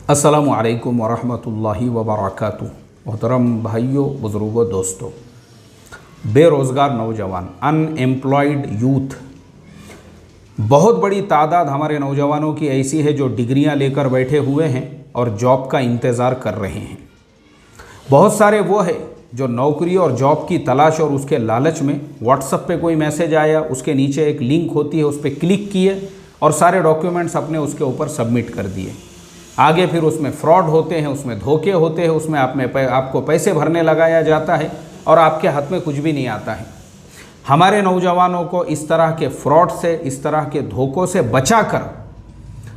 अस्सलामु अलैकुम वरहमतुल्लाहि वबरकातुहू। मोहतरम भाइयों, बुज़ुर्गों, दोस्तों, बेरोज़गार नौजवान, अनएम्प्लॉयड यूथ, बहुत बड़ी तादाद हमारे नौजवानों की ऐसी है जो डिग्रियां लेकर बैठे हुए हैं और जॉब का इंतज़ार कर रहे हैं। बहुत सारे वो है जो नौकरी और जॉब की तलाश और उसके लालच में व्हाट्सएप पे कोई मैसेज आया, उसके नीचे एक लिंक होती है, उस पर क्लिक किए और सारे डॉक्यूमेंट्स अपने उसके ऊपर सबमिट कर दिए। आगे फिर उसमें फ्रॉड होते हैं, उसमें धोखे होते हैं, उसमें आपको पैसे भरने लगाया जाता है और आपके हाथ में कुछ भी नहीं आता है। हमारे नौजवानों को इस तरह के फ्रॉड से, इस तरह के धोखों से बचाकर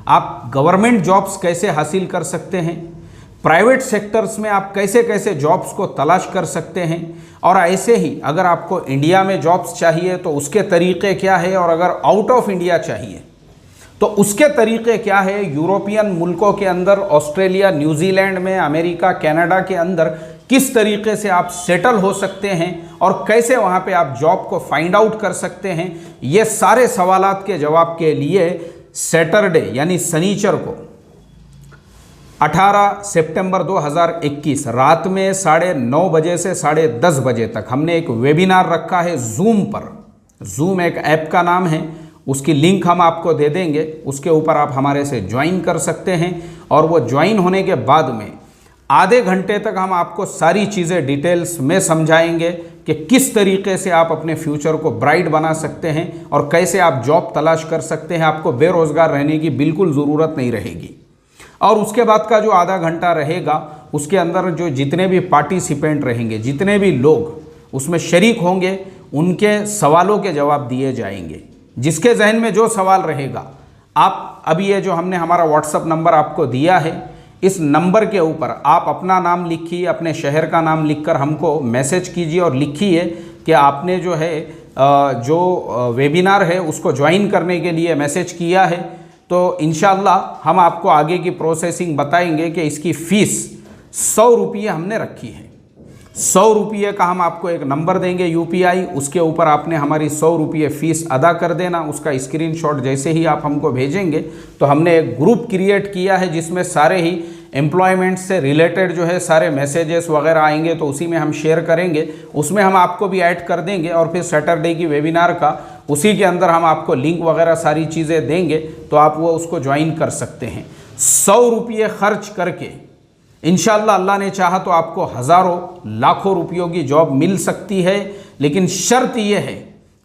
आप गवर्नमेंट जॉब्स कैसे हासिल कर सकते हैं, प्राइवेट सेक्टर्स में आप कैसे कैसे जॉब्स को तलाश कर सकते हैं, और ऐसे ही अगर आपको इंडिया में जॉब्स चाहिए तो उसके तरीक़े क्या है, और अगर आउट ऑफ इंडिया चाहिए तो उसके तरीक़े क्या है, यूरोपियन मुल्कों के अंदर, ऑस्ट्रेलिया, न्यूजीलैंड में, अमेरिका, कनाडा के अंदर किस तरीके से आप सेटल हो सकते हैं और कैसे वहाँ पे आप जॉब को फाइंड आउट कर सकते हैं, ये सारे सवालात के जवाब के लिए सैटरडे यानी शनिचर को 18 सितंबर 2021 रात में 9:30 बजे से 10:30 बजे तक हमने एक वेबिनार रखा है जूम पर। जूम एक ऐप का नाम है, उसकी लिंक हम आपको दे देंगे, उसके ऊपर आप हमारे से ज्वाइन कर सकते हैं। और वो ज्वाइन होने के बाद में आधे घंटे तक हम आपको सारी चीज़ें डिटेल्स में समझाएंगे कि किस तरीके से आप अपने फ्यूचर को ब्राइट बना सकते हैं और कैसे आप जॉब तलाश कर सकते हैं। आपको बेरोज़गार रहने की बिल्कुल ज़रूरत नहीं रहेगी। और उसके बाद का जो आधा घंटा रहेगा उसके अंदर जो जितने भी पार्टिसिपेंट रहेंगे, जितने भी लोग उसमें शरीक होंगे, उनके सवालों के जवाब दिए जाएंगे। जिसके जहन में जो सवाल रहेगा, आप अभी ये जो हमने हमारा व्हाट्सअप नंबर आपको दिया है, इस नंबर के ऊपर आप अपना नाम लिखिए, अपने शहर का नाम लिखकर हमको मैसेज कीजिए और लिखिए कि आपने जो है जो वेबिनार है उसको ज्वाइन करने के लिए मैसेज किया है। तो इंशाअल्लाह हम आपको आगे की प्रोसेसिंग बताएंगे कि इसकी फ़ीस 100 रुपये हमने रखी है। 100 रुपये का हम आपको एक नंबर देंगे UPI, उसके ऊपर आपने हमारी 100 रुपये फ़ीस अदा कर देना। उसका स्क्रीनशॉट जैसे ही आप हमको भेजेंगे तो हमने एक ग्रुप क्रिएट किया है जिसमें सारे ही एम्प्लॉयमेंट से रिलेटेड जो है सारे मैसेजेस वगैरह आएंगे, तो उसी में हम शेयर करेंगे, उसमें हम आपको भी ऐड कर देंगे। और फिर सैटरडे की वेबिनार का उसी के अंदर हम आपको लिंक वगैरह सारी चीज़ें देंगे, तो आप वो उसको ज्वाइन कर सकते हैं। 100 रुपये खर्च करके इंशाअल्लाह अल्लाह ने चाहा तो आपको हज़ारों लाखों रुपयों की जॉब मिल सकती है। लेकिन शर्त यह है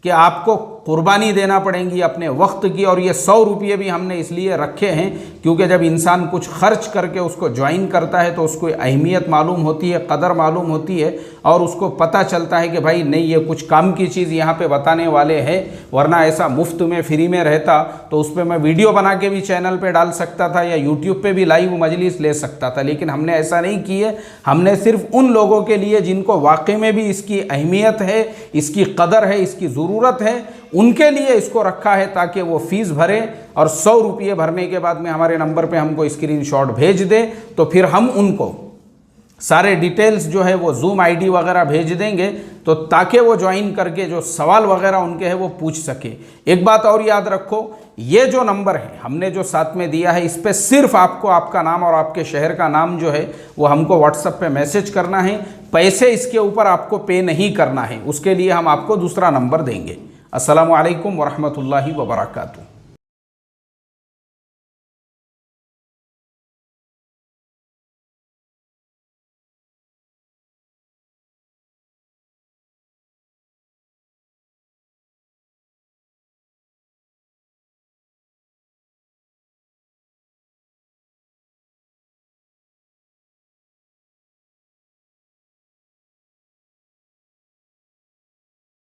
कि आपको कुर्बानी देना पड़ेगी अपने वक्त की। और ये 100 रुपये भी हमने इसलिए रखे हैं क्योंकि जब इंसान कुछ खर्च करके उसको ज्वाइन करता है तो उसको अहमियत मालूम होती है, कदर मालूम होती है, और उसको पता चलता है कि भाई नहीं, ये कुछ काम की चीज़ यहाँ पे बताने वाले हैं। वरना ऐसा मुफ्त में, फ्री में रहता तो उस पर मैं वीडियो बना के भी चैनल पर डाल सकता था या यूट्यूब पर भी लाइव मजलिस ले सकता था, लेकिन हमने ऐसा नहीं किए। हमने सिर्फ उन लोगों के लिए जिनको वाकई में भी इसकी अहमियत है, इसकी कदर है, इसकी ज़रूरत है, उनके लिए इसको रखा है ताकि वो फ़ीस भरे और 100 रुपये भरने के बाद में हमारे नंबर पे हमको स्क्रीनशॉट भेज दे, तो फिर हम उनको सारे डिटेल्स जो है वो जूम ID वगैरह भेज देंगे, तो ताकि वो ज्वाइन करके जो सवाल वगैरह उनके हैं वो पूछ सके। एक बात और याद रखो, ये जो नंबर है हमने जो साथ में दिया है, इस पर सिर्फ आपको आपका नाम और आपके शहर का नाम जो है वो हमको व्हाट्सएप पे मैसेज करना है। पैसे इसके ऊपर आपको पे नहीं करना है, उसके लिए हम आपको दूसरा नंबर देंगे। अस्सलामु अलैकुम वरहमतुल्लाहि वबरकातुहू।